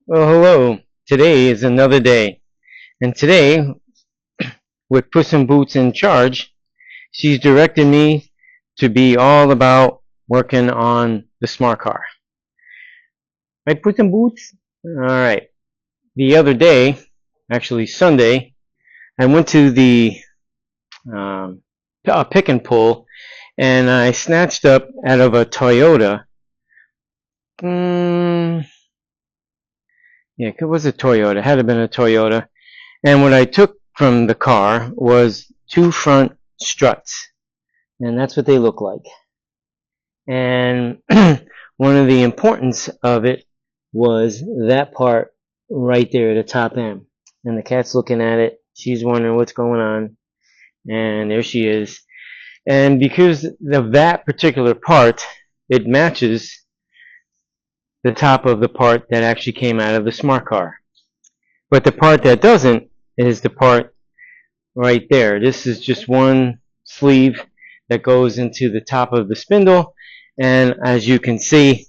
Well, hello. Today is another day. And today, with Puss in Boots in charge, she's directed me to be all about working on the smart car. Right, Puss in Boots? Alright. The other day, actually Sunday, I went to the um, pick and pull and I snatched up out of a Toyota. Yeah, it was a Toyota. It had to have been a Toyota. And what I took from the car was two front struts. And that's what they look like. And one of the importance of it was that part right there, the top end. And the cat's looking at it. She's wondering what's going on. And there she is. And because of that particular part, it matches the top of the part that actually came out of the smart car. But the part that doesn't is the part right there. This is just one sleeve that goes into the top of the spindle, and as you can see,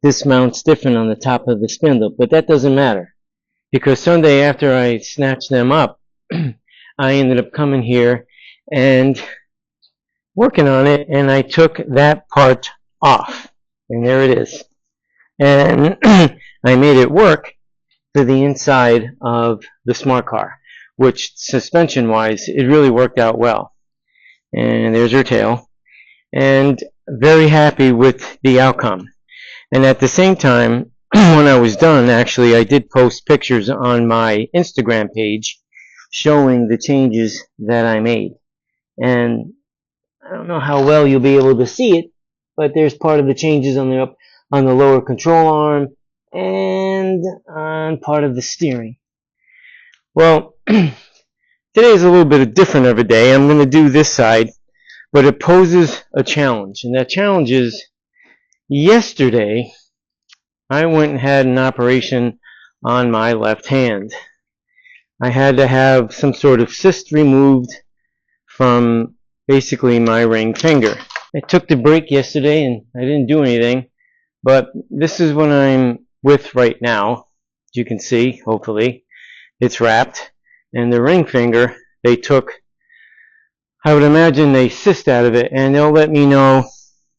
this mounts different on the top of the spindle, but that doesn't matter because Sunday after I snatched them up, I ended up coming here and working on it, and I took that part off, and there it is, and I made it work for the inside of the smart car, which suspension wise it really worked out well. And there's her tail, and very happy with the outcome. And at the same time, when I was done, actually I did post pictures on my Instagram page showing the changes that I made. And I don't know how well you'll be able to see it, but there's part of the changes on the lower control arm and on part of the steering. Well, today is a little bit different of a day. I'm going to do this side, but it poses a challenge. And that challenge is, yesterday, I went and had an operation on my left hand. I had to have some sort of cyst removed from basically my ring finger. I took the break yesterday and I didn't do anything, but this is what I'm with right now. As you can see, hopefully, it's wrapped. And the ring finger, they took, I would imagine they cyst out of it, and they'll let me know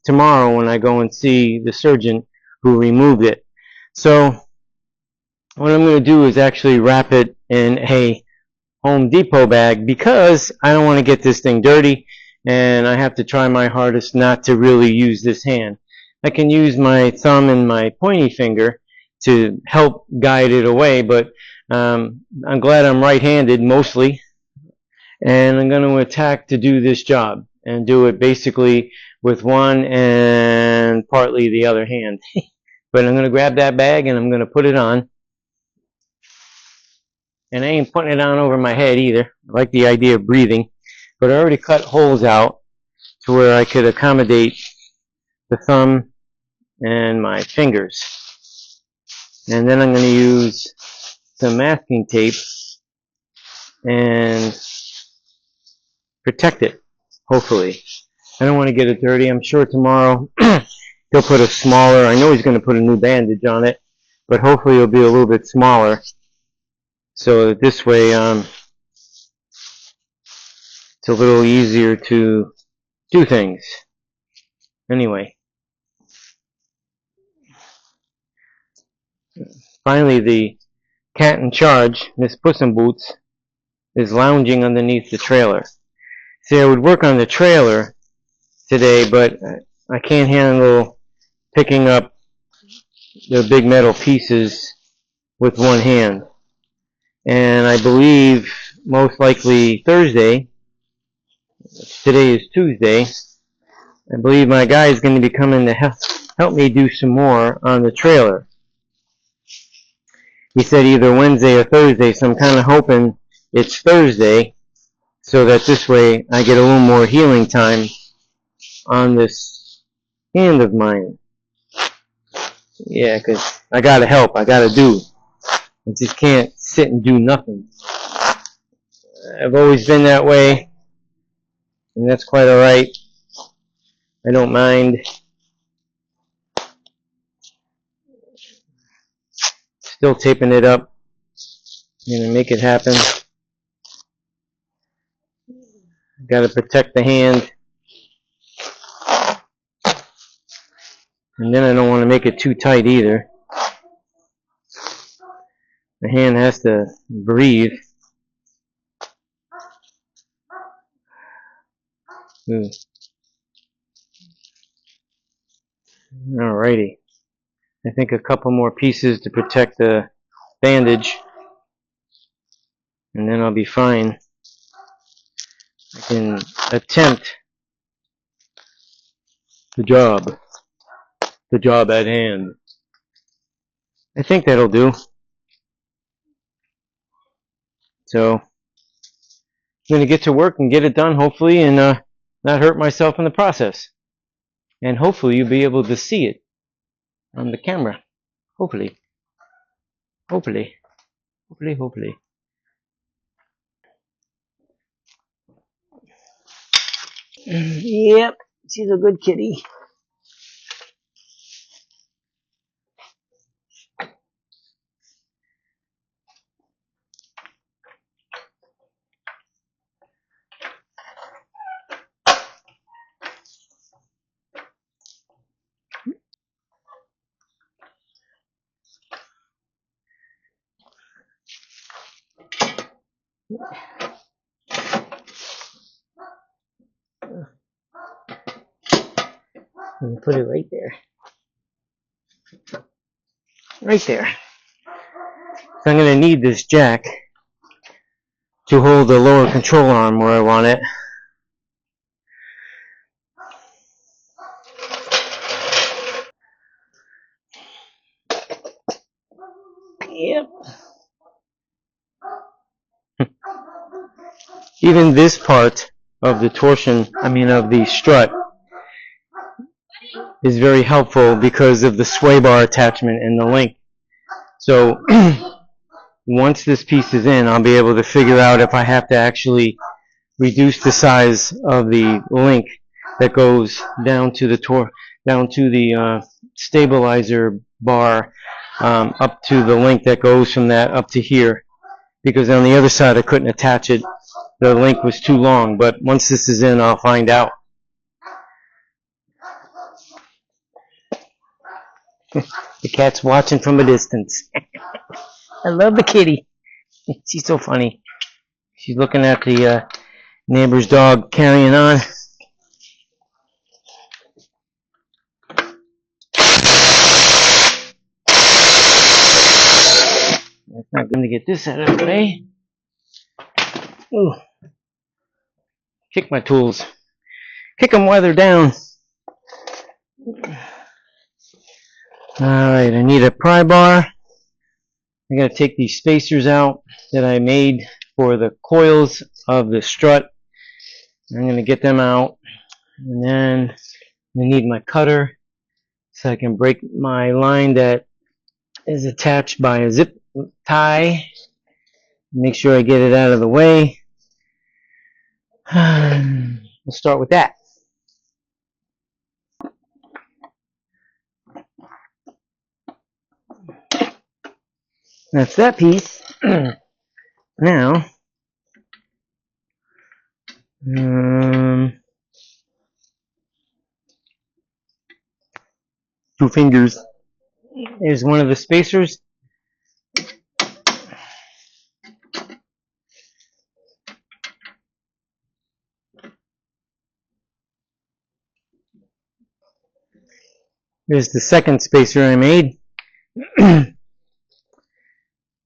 tomorrow when I go and see the surgeon who removed it. So what I'm going to do is actually wrap it in a Home Depot bag because I don't want to get this thing dirty, and I have to try my hardest not to really use this hand. I can use my thumb and my pointy finger to help guide it away, but I'm glad I'm right-handed mostly, and I'm going to attack to do this job and do it basically with one and partly the other hand. But I'm going to grab that bag and I'm going to put it on, and I ain't putting it on over my head either. I like the idea of breathing, but I already cut holes out to where I could accommodate the thumb and my fingers. And then I'm going to use some masking tape and protect it, hopefully. I don't want to get it dirty. I'm sure tomorrow he'll put a smaller, I know he's going to put a new bandage on it, but hopefully it'll be a little bit smaller, so that this way it's a little easier to do things. Anyway, finally the cat in charge, Miss Puss in Boots, is lounging underneath the trailer. See, I would work on the trailer today, but I can't handle picking up the big metal pieces with one hand. And I believe most likely Thursday, today is Tuesday, I believe my guy is going to be coming to help me do some more on the trailer. He said either Wednesday or Thursday, so I'm kind of hoping it's Thursday, so that this way I get a little more healing time on this hand of mine. Yeah, because I got to help. I got to do. I just can't sit and do nothing. I've always been that way, and that's quite alright. I don't mind. Still taping it up. I'm gonna make it happen. Got to protect the hand, and then I don't want to make it too tight either. The hand has to breathe. Alrighty. I think a couple more pieces to protect the bandage, and then I'll be fine. I can attempt the job at hand. I think that'll do. So I'm going to get to work and get it done, hopefully, and not hurt myself in the process. And hopefully you'll be able to see it on the camera. Hopefully. Hopefully. Hopefully, hopefully. Yep, she's a good kitty. Let me put it right there. Right there. So I'm going to need this jack to hold the lower control arm where I want it. Yep. Even this part of the torsion, of the strut, is very helpful because of the sway bar attachment and the link. So once this piece is in, I'll be able to figure out if I have to actually reduce the size of the link that goes down to the stabilizer bar, up to the link that goes from that up to here. Because on the other side I couldn't attach it. The link was too long, but once this is in, I'll find out. The cat's watching from a distance. I love the kitty. She's so funny. She's looking at the neighbor's dog carrying on. It's not going to get this out of the way. Ooh. Kick my tools. Kick them while they're down. Alright, I need a pry bar. I gotta take these spacers out that I made for the coils of the strut. I'm gonna get them out, and then I need my cutter so I can break my line that is attached by a zip tie. Make sure I get it out of the way. We'll start with that. That's that piece. Now, 2 fingers. There's one of the spacers. There's the second spacer I made.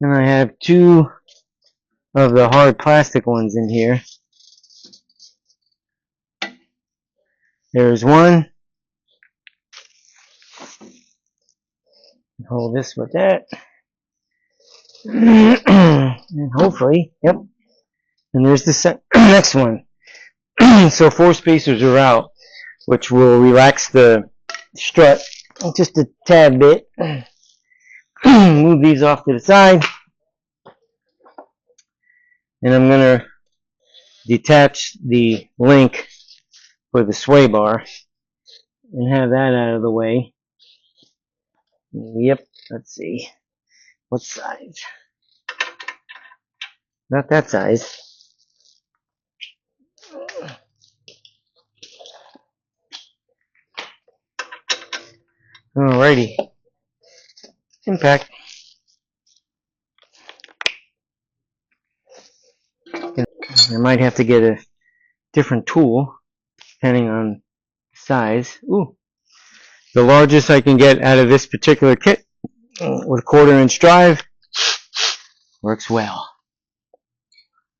And I have 2 of the hard plastic ones in here. There's one. Hold this with that. And hopefully, yep. And there's the next one. So 4 spacers are out, which will relax the strut just a tad bit. Move these off to the side. And I'm going to detach the link for the sway bar and have that out of the way. Yep, let's see. What size? Not that size. Alrighty. Impact. I might have to get a different tool depending on size. Ooh. The largest I can get out of this particular kit with a 1/4-inch drive works well.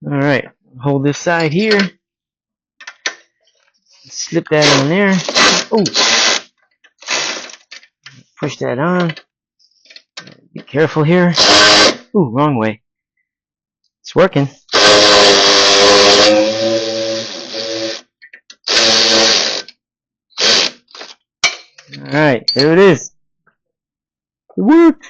Alright, hold this side here. Slip that on there. Ooh. Push that on. Be careful here. Ooh, wrong way. It's working. Alright, there it is. It worked.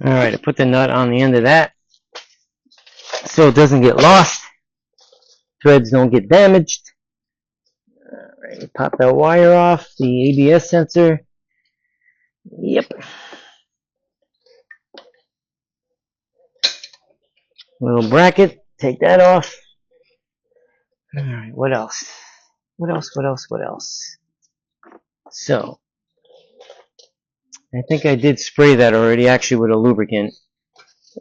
Alright, I put the nut on the end of that so it doesn't get lost. Threads don't get damaged. Alright, pop that wire off, the ABS sensor. Yep. Little bracket, take that off. Alright, what else? What else? So, I think I did spray that already, actually with a lubricant.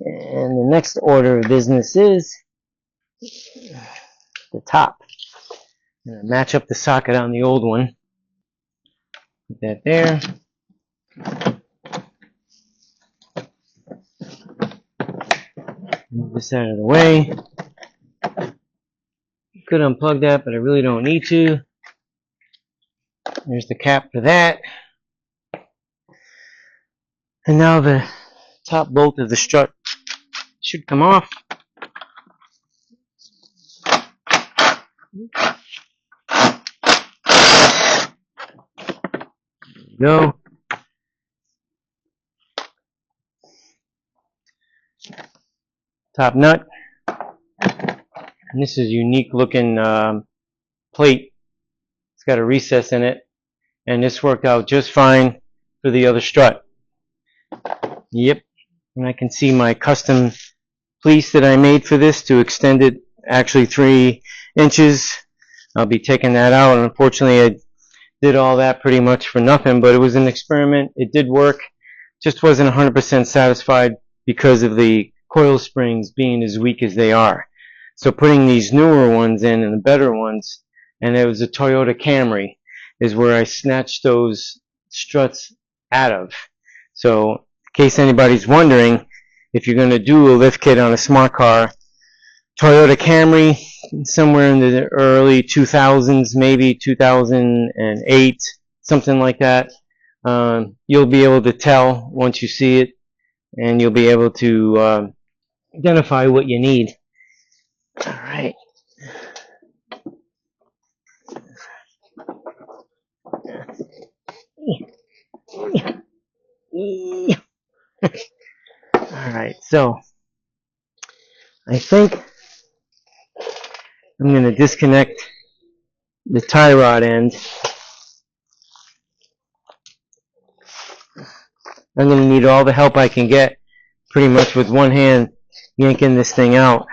And the next order of business is the top. I'm going to match up the socket on the old one. Put that there. Move this out of the way. Could unplug that, but I really don't need to. There's the cap for that. And now the top bolt of the strut should come off. There we go. Top nut. And this is a unique looking plate. It's got a recess in it. And this worked out just fine for the other strut. Yep. And I can see my custom fleece that I made for this to extend it actually 3 inches. I'll be taking that out. And unfortunately, I did all that pretty much for nothing, but it was an experiment. It did work. Just wasn't 100% satisfied because of the coil springs being as weak as they are. So putting these newer ones in and the better ones, and it was a Toyota Camry, is where I snatched those struts out of. So in case anybody's wondering, if you're going to do a lift kit on a smart car, Toyota Camry, somewhere in the early 2000s, maybe 2008, something like that, you'll be able to tell once you see it, and you'll be able to identify what you need. All right. All right, so I think I'm going to disconnect the tie rod end. I'm going to need all the help I can get, pretty much with one hand yanking this thing out.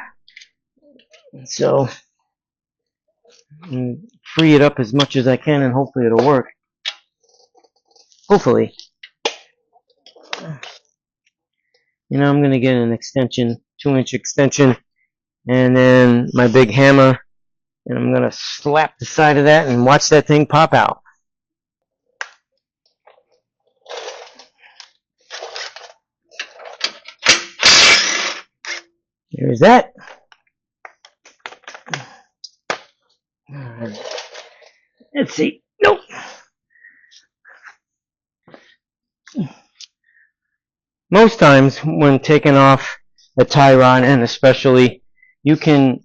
So free it up as much as I can, and hopefully it'll work. Hopefully. You know, I'm going to get an extension, 2-inch extension, and then my big hammer, and I'm going to slap the side of that and watch that thing pop out. There's that. Alright. Let's see. Nope. Most times when taking off a tie rod, and especially, you can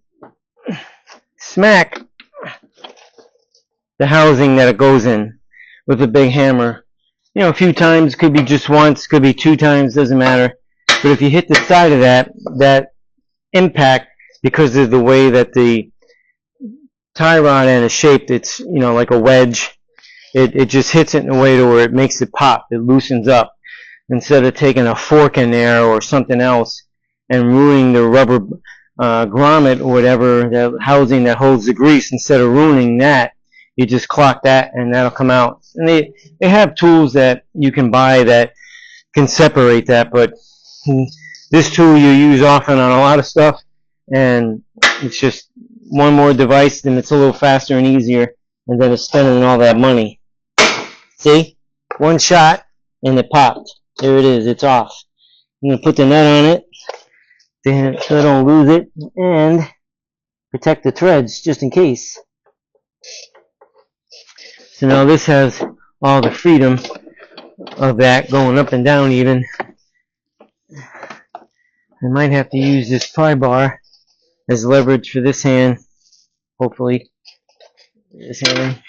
smack the housing that it goes in with a big hammer. You know, a few times, could be just once, could be 2 times, doesn't matter. But if you hit the side of that impact, because of the way that the tie rod and a shape that's, like a wedge. It just hits it in a way to where it makes it pop. It loosens up. Instead of taking a fork in there or something else and ruining the rubber grommet or whatever, the housing that holds the grease, instead of ruining that, you just clock that and that'll come out. And they have tools that you can buy that can separate that, but this tool you use often on a lot of stuff, and it's just one more device, and it's a little faster and easier, and then it's spending all that money. See? One shot, and it popped. There it is. It's off. I'm going to put the nut on it so I don't lose it, and protect the threads just in case. So now this has all the freedom of that going up and down even. I might have to use this pry bar as leverage for this hand, hopefully, this hand,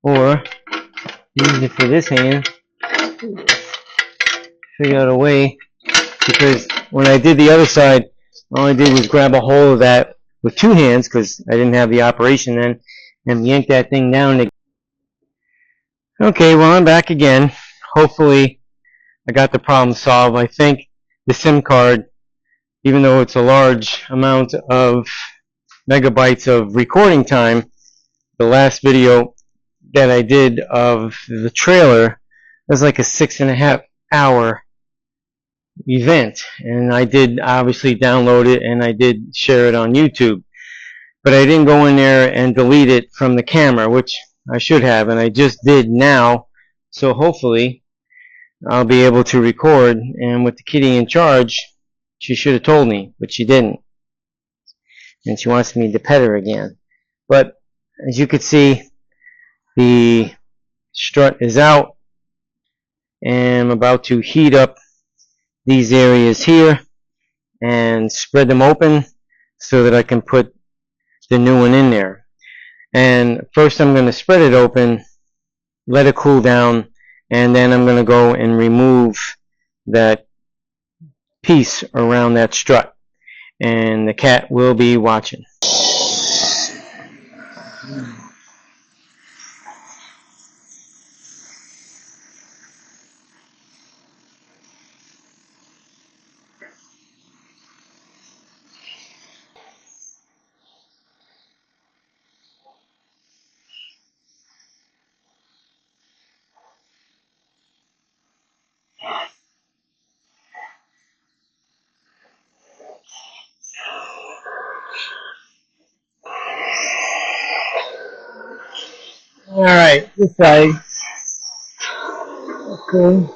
or use it for this hand, figure out a way, because when I did the other side, all I did was grab a hold of that with two hands, because I didn't have the operation then, and yank that thing down. Okay, well, I'm back again. Hopefully I got the problem solved. I think the SIM card, even though it's a large amount of megabytes of recording time, the last video that I did of the trailer was like a 6.5 hour event, and I did obviously download it and I did share it on YouTube, but I didn't go in there and delete it from the camera, which I should have, and I just did now. So hopefully I'll be able to record, and with the kitty in charge, she should have told me, but she didn't, and she wants me to pet her again. But as you can see, the strut is out, and I'm about to heat up these areas here and spread them open so that I can put the new one in there. And first I'm going to spread it open, let it cool down, and then I'm going to go and remove that piece around that strut, and the cat will be watching. Alright, this side. Okay.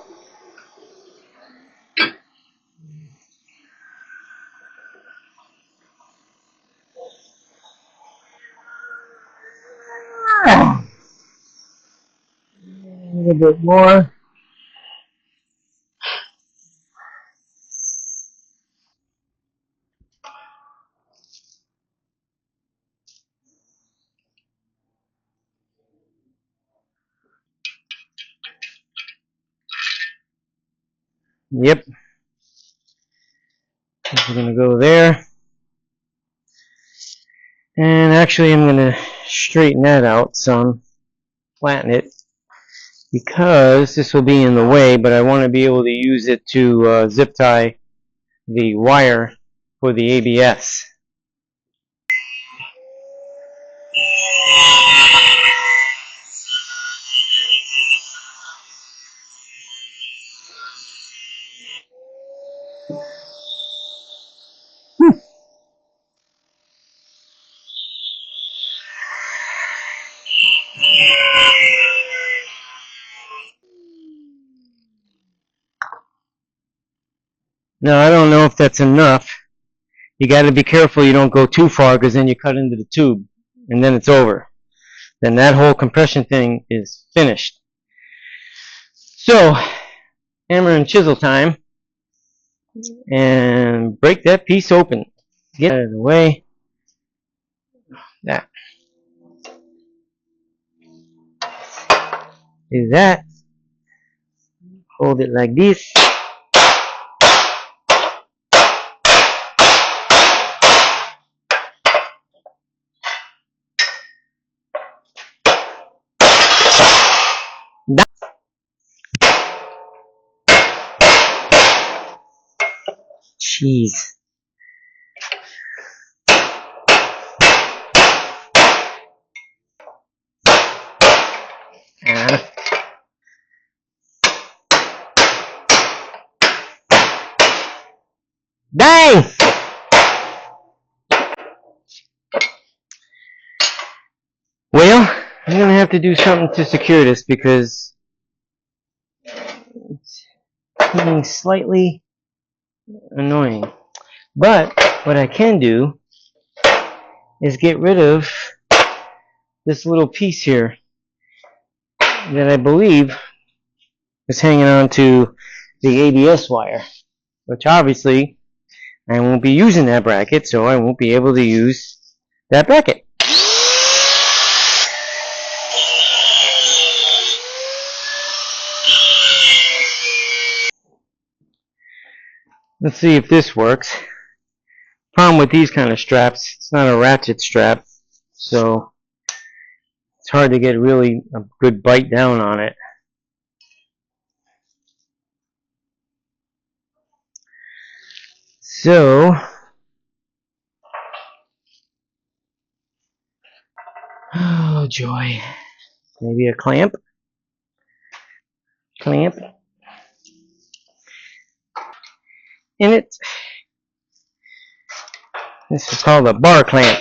A little bit more. Yep. We're going to go there. And actually I'm going to straighten that out some, flatten it, because this will be in the way, but I want to be able to use it to zip tie the wire for the ABS. Now I don't know if that's enough. You got to be careful you don't go too far, because then you cut into the tube and then it's over. Then that whole compression thing is finished. So, hammer and chisel time, and break that piece open. Get out of the way. That. Do that. Hold it like this. Jeez. Dang! Well, I'm gonna have to do something to secure this because it's getting slightly annoying. But what I can do is get rid of this little piece here that I believe is hanging on to the ABS wire, which obviously I won't be using that bracket, so I won't be able to use that bracket. Let's see if this works. Problem with these kind of straps, it's not a ratchet strap, so it's hard to get really a good bite down on it. So, oh joy. Maybe a clamp? Clamp. In it. This is called a bar clamp.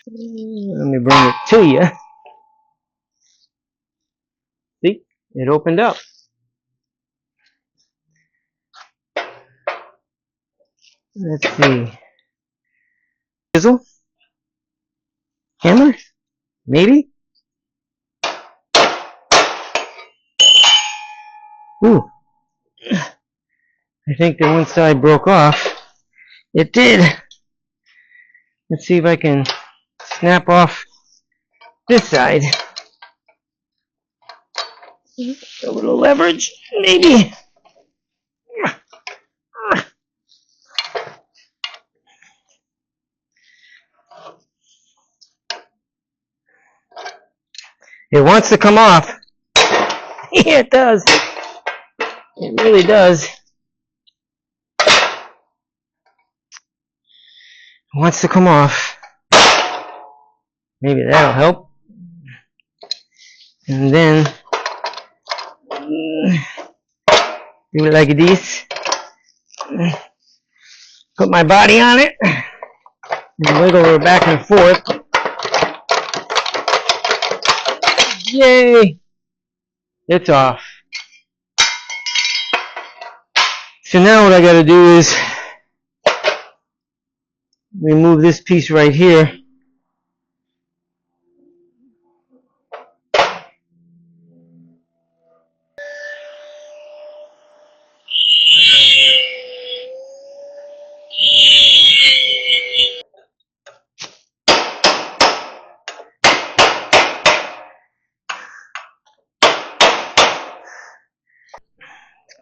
Let me bring it to you. See? It opened up. Let's see. Chisel? Hammer? Maybe? Ooh. I think the one side broke off. It did. Let's see if I can snap off this side. A little leverage, maybe. It wants to come off. Yeah, it does. It really does. It wants to come off. Maybe that'll help. And then do it like this. Put my body on it and wiggle her back and forth. Yay! It's off. So now what I gotta do is remove this piece right here.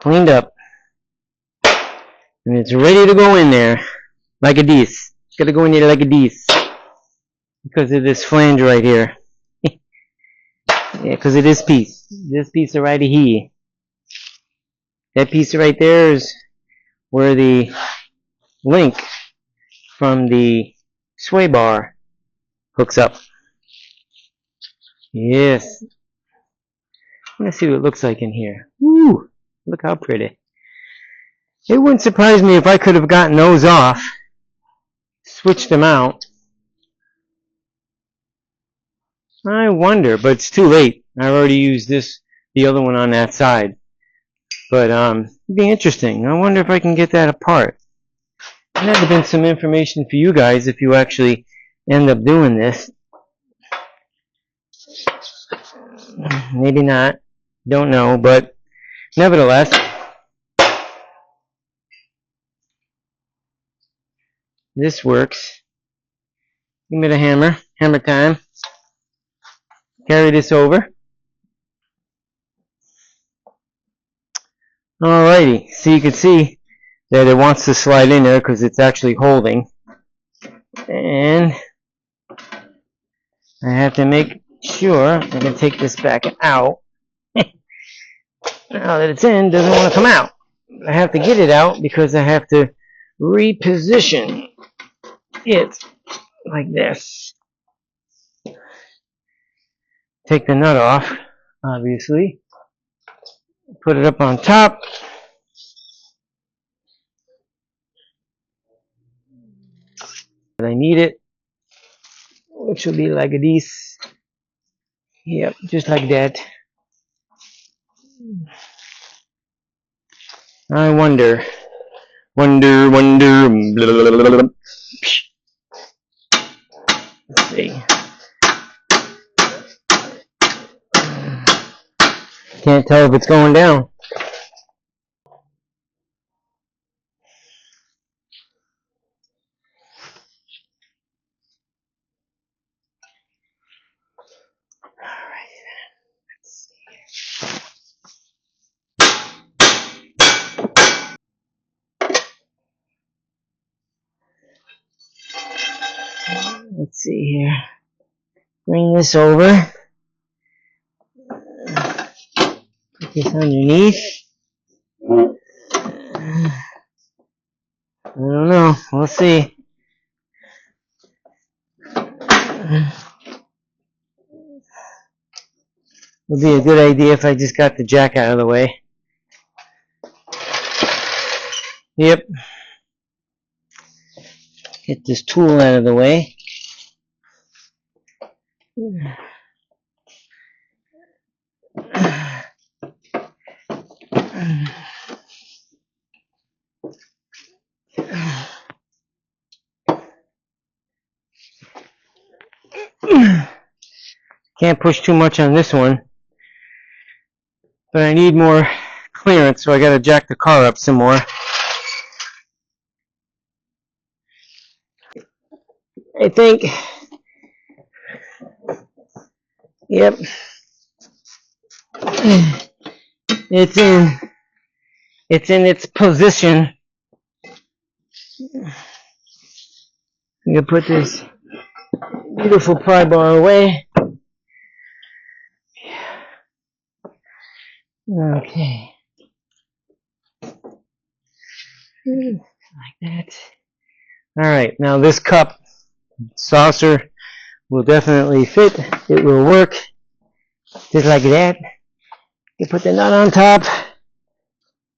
Cleaned up, and it's ready to go in there like a this. It's got to go in there like a this because of this flange right here. Yeah, because of this piece. This piece right here. That piece right there is where the link from the sway bar hooks up. Yes. I want to see what it looks like in here. Woo! Look how pretty. It wouldn't surprise me if I could have gotten those off, switched them out. I wonder, but it's too late. I already used the other one on that side. But it'd be interesting. I wonder if I can get that apart. That would have been some information for you guys if you actually end up doing this. Maybe not. Don't know, but nevertheless, this works. Give me the hammer. Hammer time. Carry this over. Alrighty. So you can see that it wants to slide in there because it's actually holding. And I have to make sure I can take this back out. Now that it's in, it doesn't want to come out. I have to get it out because I have to reposition it like this. Take the nut off, obviously. Put it up on top. I need it, which will be like this. Yep, just like that. I wonder. Let's see. Can't tell if it's going down. Let's see here. Bring this over. Put this underneath. I don't know. We'll see. Would be a good idea if I just got the jack out of the way. Yep. Get this tool out of the way. Can't push too much on this one, but I need more clearance, so I gotta jack the car up some more. I think, yep, it's in its position. I'm gonna put this beautiful pry bar away. Okay. Like that. Alright, now this cup saucer will definitely fit. It will work. Just like that. You put the nut on top.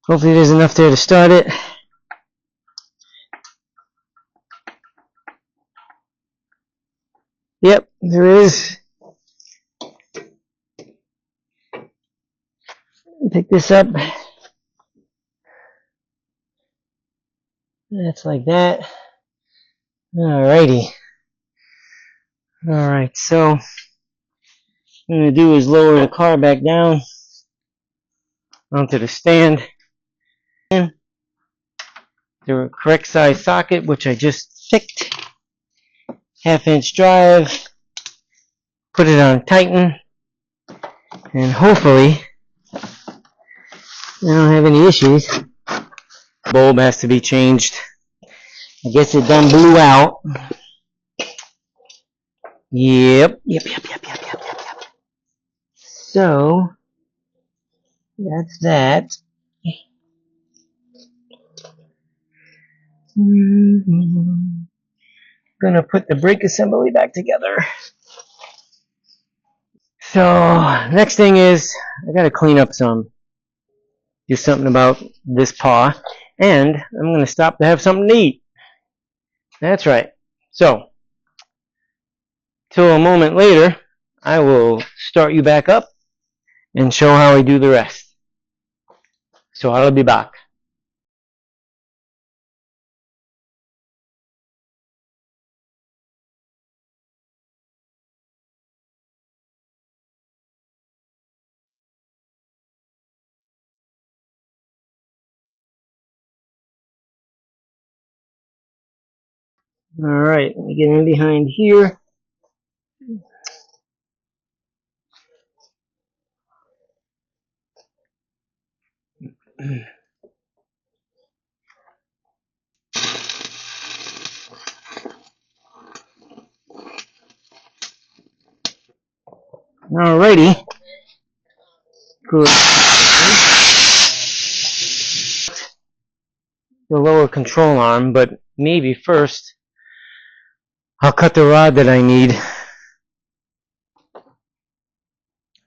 Hopefully there's enough there to start it. Yep, there is. Pick this up. That's like that. Alrighty. Alright, so what I'm going to do is lower the car back down onto the stand. The correct size socket, which I just picked. 1/2-inch drive. Put it on tighten. And hopefully I don't have any issues. Bulb has to be changed. I guess it done blew out. Yep. So that's that. Gonna put the brake assembly back together. So next thing is I gotta clean up some. Do something about this paw, and I'm gonna stop to have something to eat. That's right. So till a moment later, I will start you back up and show how I do the rest. So I'll be back. Alright, let me get in behind here. Alrighty. Good. the lower control arm, but maybe first I'll cut the rod that I need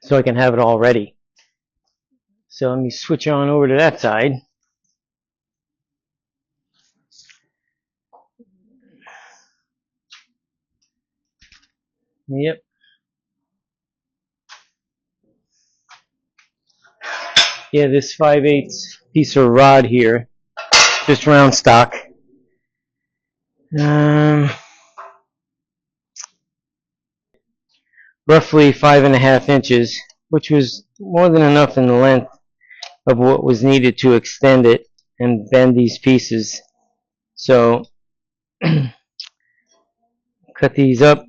so I can have it all ready. So let me switch on over to that side. Yep. Yeah, this 5/8 piece of rod here, just round stock. Roughly 5.5 inches, which was more than enough in the length of what was needed to extend it and bend these pieces. So cut these up.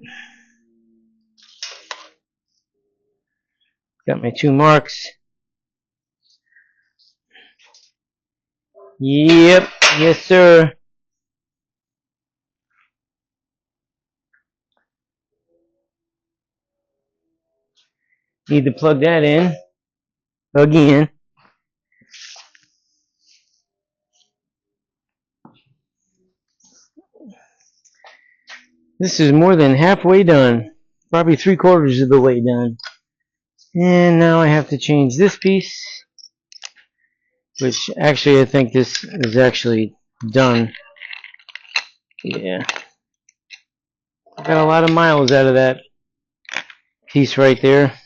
Got my 2 marks. Yep, yes sir. Need to plug that in again. This is more than halfway done. Probably 3/4 of the way done. And now I have to change this piece, which actually I think this is actually done. Yeah. I got a lot of miles out of that piece right there.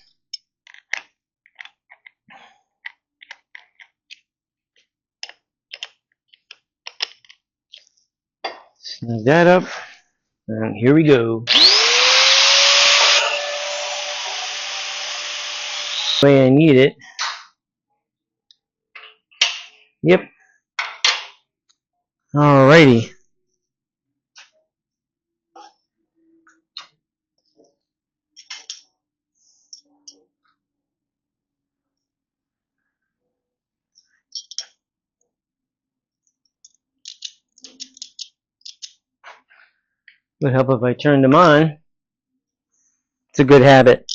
Snug that up, and here we go. The way I need it. Yep. Alrighty. Would help if I turned them on. It's a good habit.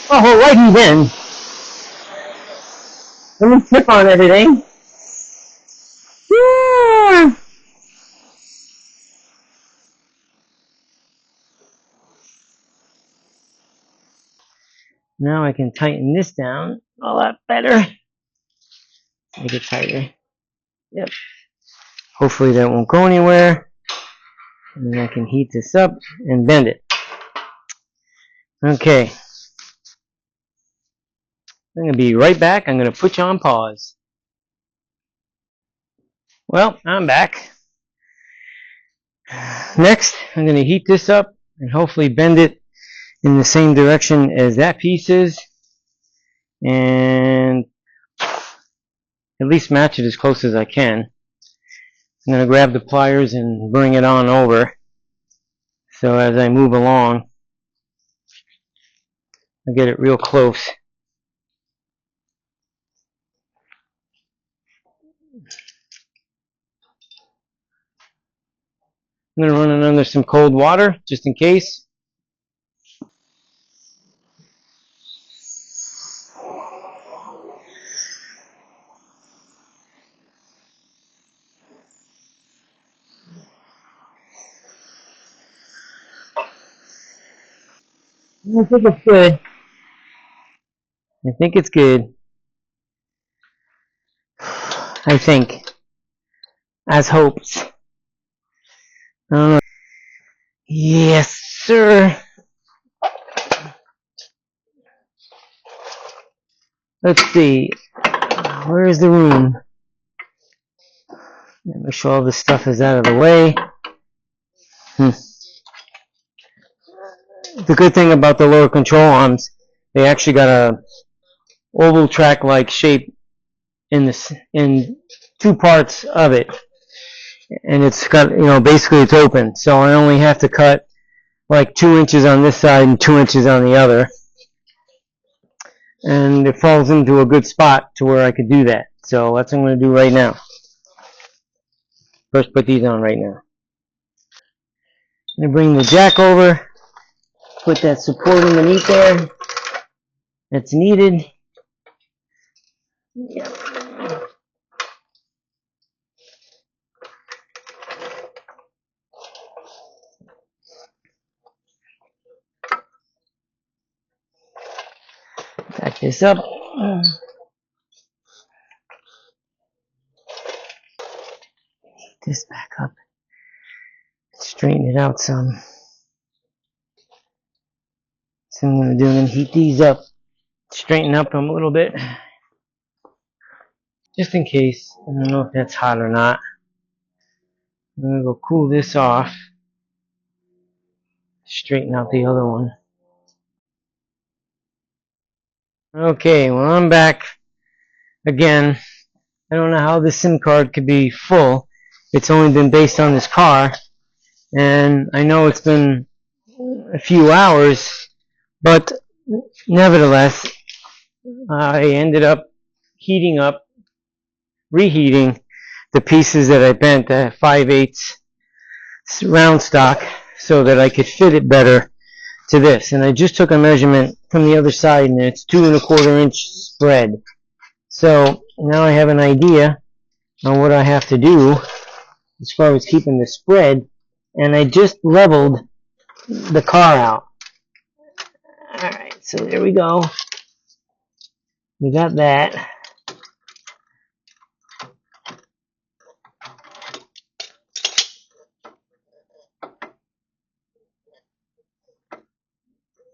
Alrighty then. Let me tip on everything. Yeah. Now I can tighten this down a lot better. Make it tighter. Yep. Hopefully that won't go anywhere. And then I can heat this up and bend it. Okay. I'm going to be right back. I'm going to put you on pause. Well, I'm back. Next, I'm going to heat this up and hopefully bend it in the same direction as that piece is. And at least match it as close as I can. I'm going to grab the pliers and bring it on over. So as I move along, I get it real close. I'm going to run it under some cold water, just in case. I think it's good. I think it's good. I think. As hoped. I don't know. Yes, sir. Let's see. Where is the room? Make sure all this stuff is out of the way. The good thing about the lower control arms, they actually got a oval track-like shape in 2 parts of it, and it's got, basically it's open. So I only have to cut like 2 inches on this side and 2 inches on the other. and it falls into a good spot to where I could do that. So that's what I'm going to do right now. First put these on right now. I'm going to bring the jack over, put that support underneath there that's needed. Yeah. Back this up. This back up. Straighten it out some. So I'm going to do is heat these up, straighten up them a little bit, just in case. I don't know if that's hot or not. I'm going to go cool this off, straighten out the other one. Okay, well I'm back again. I don't know how this SIM card could be full. It's only been based on this car, and I know it's been a few hours, but nevertheless, I ended up reheating the pieces that I bent at 5/8 round stock so that I could fit it better to this. And I just took a measurement from the other side, and it's 2¼ inch spread. So now I have an idea on what I have to do as far as keeping the spread, and I just leveled the car out. Alright, so there we go. We got that.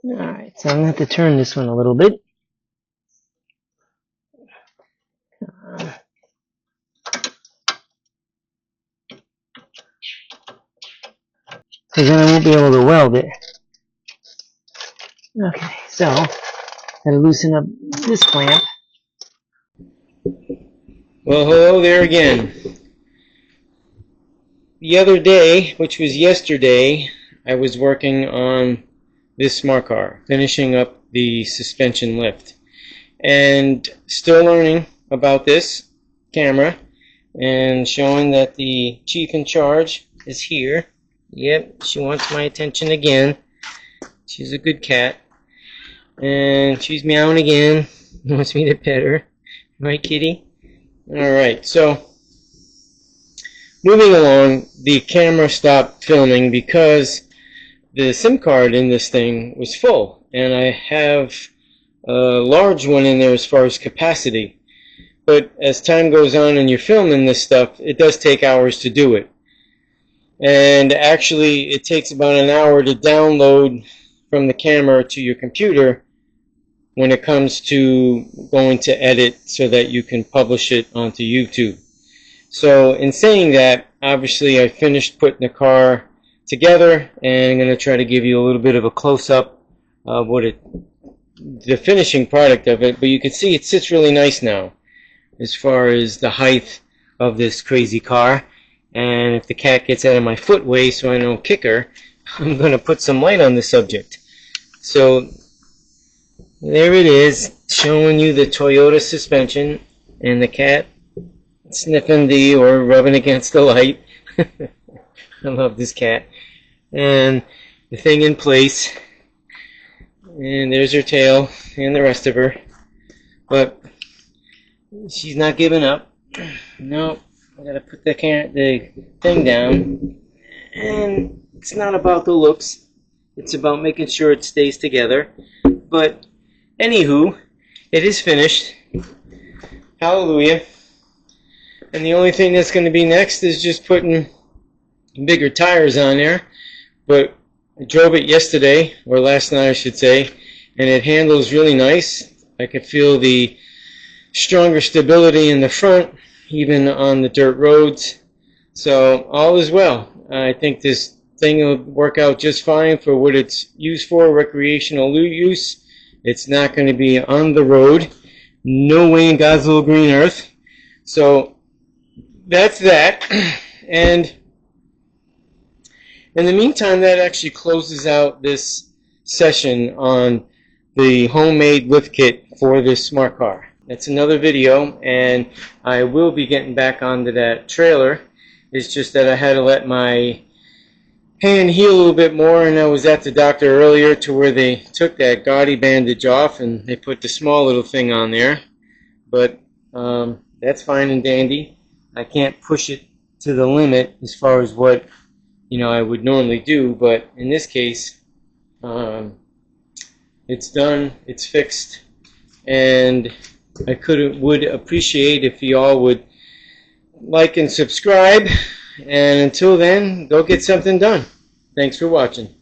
Alright, so I'm going to have to turn this one a little bit. Because then I won't be able to weld it. Okay, so gotta loosen up this clamp. Well, hello there again. The other day, which was yesterday, I was working on this smart car, finishing up the suspension lift, and still learning about this camera, and showing that the chief in charge is here. Yep, she wants my attention again. She's a good cat. And she's meowing again. Wants me to pet her. Right, kitty? Alright, so moving along, the camera stopped filming because the SIM card in this thing was full. And I have a large one in there as far as capacity. But as time goes on and you're filming this stuff, it does take hours to do it. And actually, it takes about an hour to download from the camera to your computer when it comes to going to edit so that you can publish it onto YouTube. So in saying that, obviously I finished putting the car together, and I'm going to try to give you a little bit of a close-up of the finishing product of it. But you can see it sits really nice now as far as the height of this crazy car. And if the cat gets out of my footway so I don't kick her, I'm going to put some light on the subject. So there it is, showing you the Toyota suspension and the cat sniffing or rubbing against the light. I love this cat. And the thing in place. And there's her tail and the rest of her. But she's not giving up. Nope. I gotta put the thing down. And it's not about the looks. It's about making sure it stays together. But anywho, it is finished. Hallelujah. And the only thing that's going to be next is just putting bigger tires on there. But I drove it yesterday, or last night I should say, and it handles really nice. I can feel the stronger stability in the front, even on the dirt roads. So all is well. I think this thing will work out just fine for what it's used for, recreational use. It's not going to be on the road. No way in God's little green earth. So that's that. And in the meantime, that actually closes out this session on the homemade lift kit for this smart car. That's another video, and I will be getting back onto that trailer. It's just that I had to let my hand heal a little bit more, and I was at the doctor earlier to where they took that gaudy bandage off and they put the small little thing on there. But that's fine and dandy. I can't push it to the limit as far as what I would normally do, but in this case it's done, it's fixed, and I would appreciate if you all would like and subscribe, and until then, go get something done. Thanks for watching.